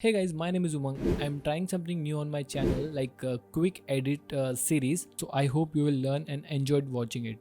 Hey guys, my name is Umang. I'm trying something new on my channel like a quick edit series. So I hope you will learn and enjoyed watching it.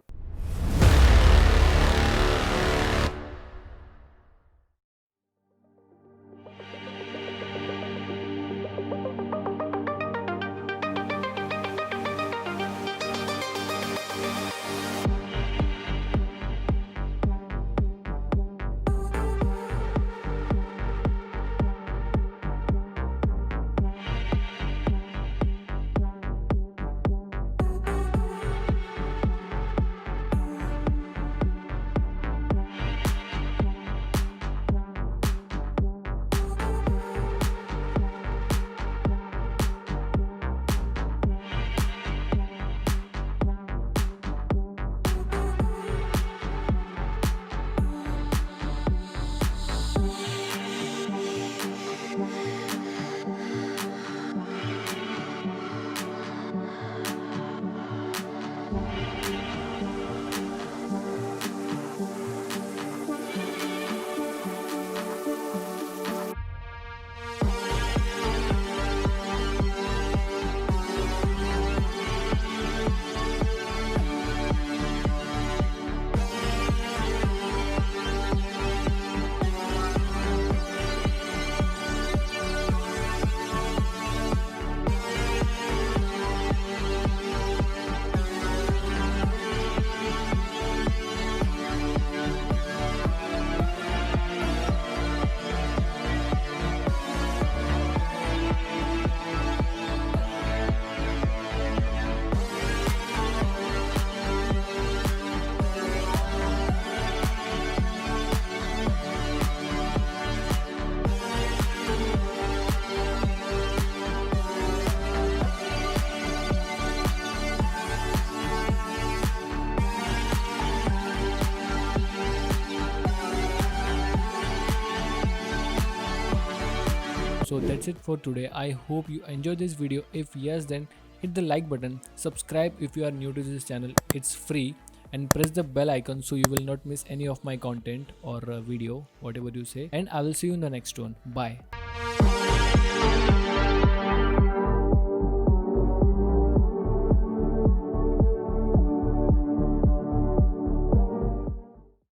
So that's it for today. I hope you enjoyed this video. If yes, then hit the like button. Subscribe if you are new to this channel. It's free. And press the bell icon so you will not miss any of my content or video, whatever you say. And I will see you in the next one. Bye.